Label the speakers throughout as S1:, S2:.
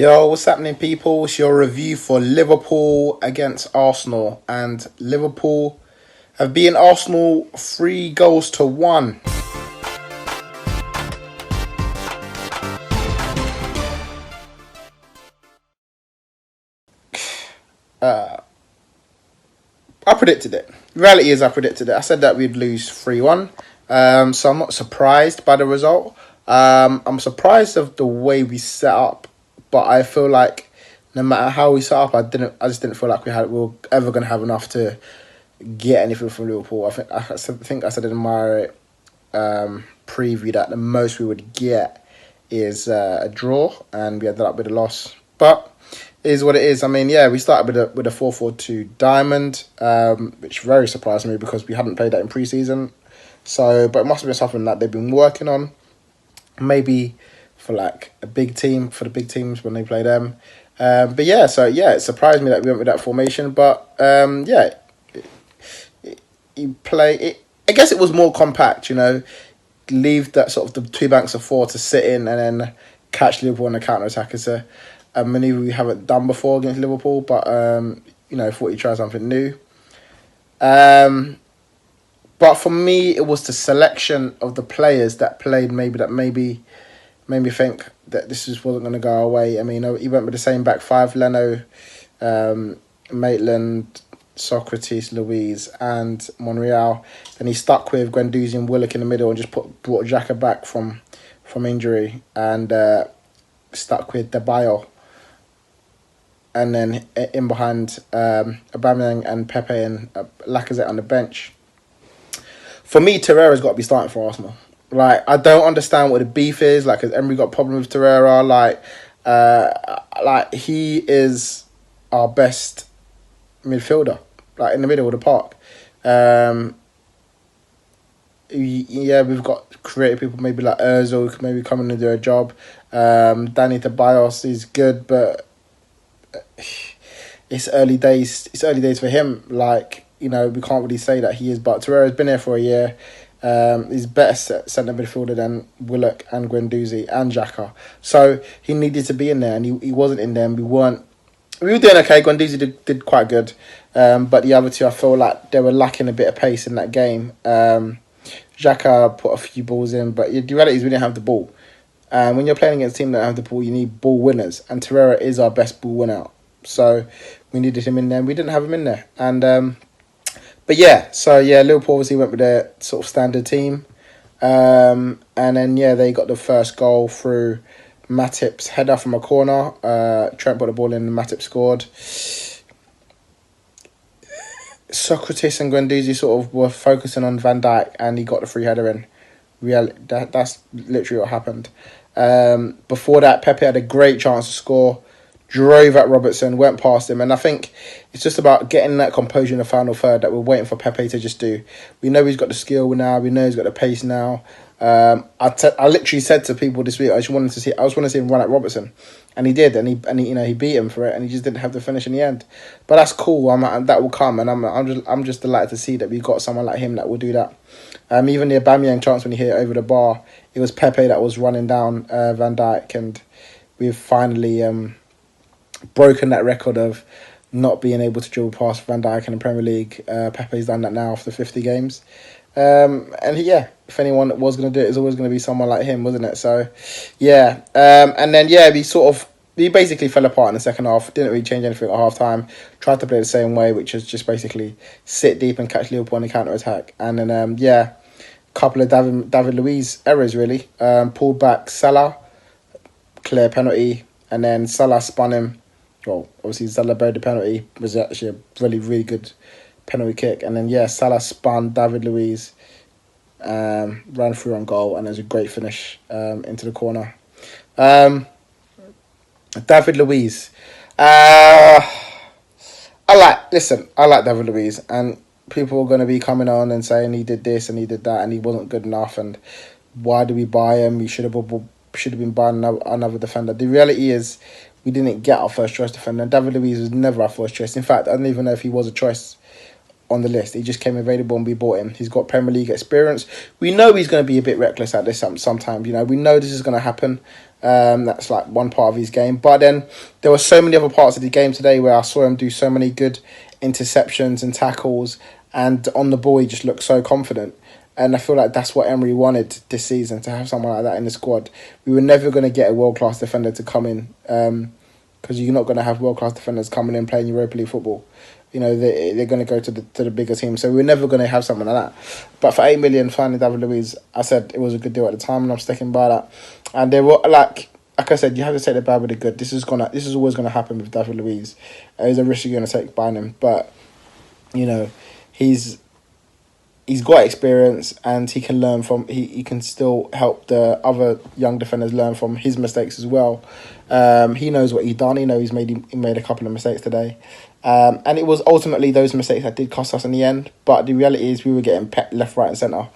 S1: Yo, what's happening, people? It's your review for Liverpool against Arsenal. And Liverpool have beaten Arsenal 3 goals to 1. I predicted it. Reality is, I predicted it. I said that we'd lose 3-1. So I'm not surprised by the result. I'm surprised of the way we set up, but I feel like no matter how we set up, I just didn't feel like we were ever going to have enough to get anything from Liverpool. I think I said in my preview that the most we would get is a draw, and we ended up with a loss. But it is what it is. I mean, yeah, we started with a 4-4-2 diamond, which very surprised me because we hadn't played that in pre-season. So, but it must have been something that they've been working on, maybe for like a big team, for the big teams when they play them. But yeah, so yeah, it surprised me that we went with that formation. But yeah, you play it. I guess it was more compact, leave that sort of the two banks of four to sit in and then catch Liverpool on the counter attack. It's a manoeuvre we haven't done before against Liverpool, but thought you try something new. But for me, it was the selection of the players that played maybe made me think that wasn't going to go away. I mean, he went with the same back five: Leno, Maitland, Socrates, Luiz, and Monreal. And he stuck with Guendouzi and Willock in the middle and just brought Xhaka back from injury and stuck with Debayo. And then in behind Aubameyang and Pepe and Lacazette on the bench. For me, Torreira's got to be starting for Arsenal. Like, I don't understand what the beef is. Like, has Emery got a problem with Torreira? Like he is our best midfielder, like in the middle of the park. Yeah, we've got creative people, maybe like Ozil, who can maybe come in and do a job. Danny Ceballos is good, but it's early days. It's early days for him. Like, we can't really say that he is. But Torreira's been here for a year. He's better centre midfielder than Willock and Guendouzi and Xhaka. So he needed to be in there, and he wasn't in there. And we were doing okay. Guendouzi did quite good. But the other two, I feel like they were lacking a bit of pace in that game. Xhaka put a few balls in, but the reality is we didn't have the ball. When you're playing against a team that don't have the ball, you need ball winners. And Torreira is our best ball winner. So we needed him in there, and we didn't have him in there. And but yeah, so yeah, Liverpool obviously went with their sort of standard team. And then, yeah, they got the first goal through Matip's header from a corner. Trent put the ball in and Matip scored. Socrates and Guendouzi sort of were focusing on Van Dijk, and he got the free header in. That's literally what happened. Before that, Pepe had a great chance to score, drove at Robertson, went past him, and I think it's just about getting that composure in the final third that we're waiting for Pepe to just do. We know he's got the skill now. We know he's got the pace now. I literally said to people this week, I want to see him run at Robertson, and he did, and he beat him for it, and he just didn't have the finish in the end. But that's cool. That will come, and I'm just delighted to see that we got someone like him that will do that. Even the Aubameyang chance when he hit it over the bar, it was Pepe that was running down Van Dijk, and we've finally broken that record of not being able to dribble past Van Dijk in the Premier League. Pepe's done that now after 50 games. And if anyone was going to do it, it's always going to be someone like him, wasn't it? So, yeah. And then, yeah, we basically fell apart in the second half. Didn't really change anything at half time. Tried to play the same way, which is just basically sit deep and catch Liverpool on the counter attack. And then, a couple of David Luiz errors, really. Pulled back Salah, clear penalty, and then Salah spun him. Well, obviously Salah buried the penalty. It was actually a really, really good penalty kick. And then, yeah, Salah spun David Luiz, ran through on goal, and it was a great finish into the corner. David Luiz. I like David Luiz, and people are going to be coming on and saying he did this and he did that and he wasn't good enough, and why did we buy him? We should have been buying another defender. The reality is, we didn't get our first choice defender. David Luiz was never our first choice. In fact, I don't even know if he was a choice on the list. He just came available and we bought him. He's got Premier League experience. We know he's going to be a bit reckless at this sometimes. We know this is going to happen. That's like one part of his game. But then there were so many other parts of the game today where I saw him do so many good interceptions and tackles, and on the ball he just looked so confident. And I feel like that's what Emery wanted this season, to have someone like that in the squad. We were never going to get a world-class defender to come in, because you're not going to have world-class defenders coming in playing Europa League football. You know, they're going to go to the bigger team. So we're never going to have something like that. But for 8 million, finding David Luiz, I said it was a good deal at the time, and I'm sticking by that. And they were like I said, you have to take the bad with the good. This is always gonna happen with David Luiz. There's a risk you're gonna take buying him, but you know, he's got experience and he can learn from. He can still help the other young defenders learn from his mistakes as well. He knows what he's done. He knows he made a couple of mistakes today. And it was ultimately those mistakes that did cost us in the end. But the reality is we were getting pepped left, right and centre.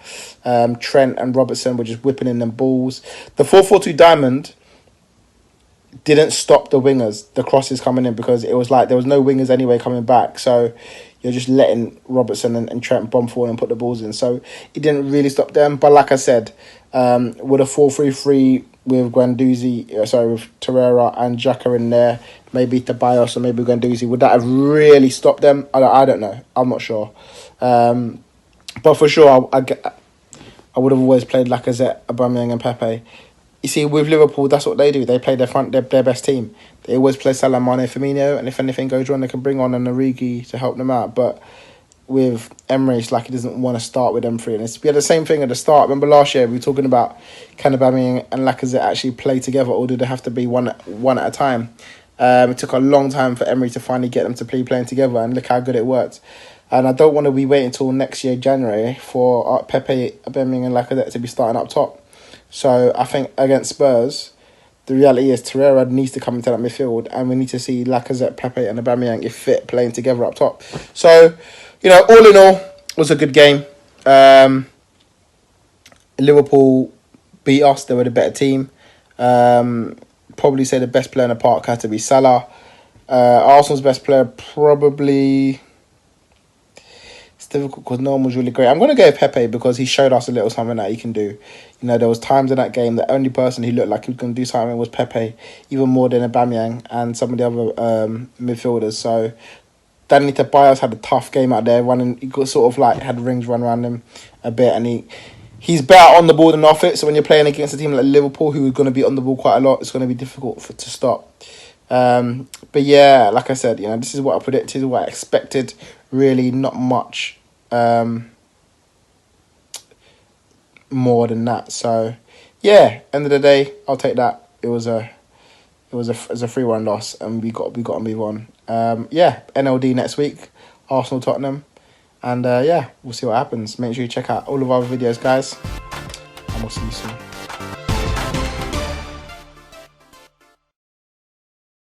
S1: Trent and Robertson were just whipping in them balls. The 4-4-2 diamond didn't stop the wingers, the crosses coming in, because it was like there was no wingers anyway coming back. So you're just letting Robertson and Trent bomb forward and put the balls in. So it didn't really stop them. But like I said, with a 4-3-3 with with Torreira and Xhaka in there, maybe Ceballos or maybe Guendouzi, would that have really stopped them? I don't know. I'm not sure. But for sure, I would have always played Lacazette, Aubameyang and Pepe. You see, with Liverpool, that's what they do. They play their best team. They always play Salah, Mane, Firmino, and if anything goes wrong, they can bring on an Origi to help them out. But with Emery, it's like he doesn't want to start with them three. And we had the same thing at the start. Remember last year, we were talking about can Aubameyang and Lacazette actually play together, or do they have to be one at a time? It took a long time for Emery to finally get them to playing together, and look how good it worked. And I don't want to be waiting until next year, January, for Pepe, Aubameyang and Lacazette to be starting up top. So I think against Spurs, the reality is Torreira needs to come into that midfield, and we need to see Lacazette, Pepe and Aubameyang, if fit, playing together up top. So, you know, all in all, it was a good game. Liverpool beat us. They were the better team. Probably say the best player in the park had to be Salah. Arsenal's best player probably... It's difficult because no one was really great. I'm going to go with Pepe because he showed us a little something that he can do. You know, there was times in that game the only person who looked like he was going to do something was Pepe, even more than Aubameyang and some of the other midfielders. So Danny Ceballos had a tough game out there, running. He got sort of like had rings run around him a bit, and he's better on the ball than off it. So when you're playing against a team like Liverpool, who are going to be on the ball quite a lot, it's going to be difficult to stop. But yeah, like I said, you know, this is what I predicted, this is what I expected. Really, not much more than that. So yeah, end of the day, I'll take that. It was a 3-1 loss, and we got to move on. Yeah, NLD next week, Arsenal Tottenham, and yeah, we'll see what happens. Make sure you check out all of our videos, guys, and we'll see you soon.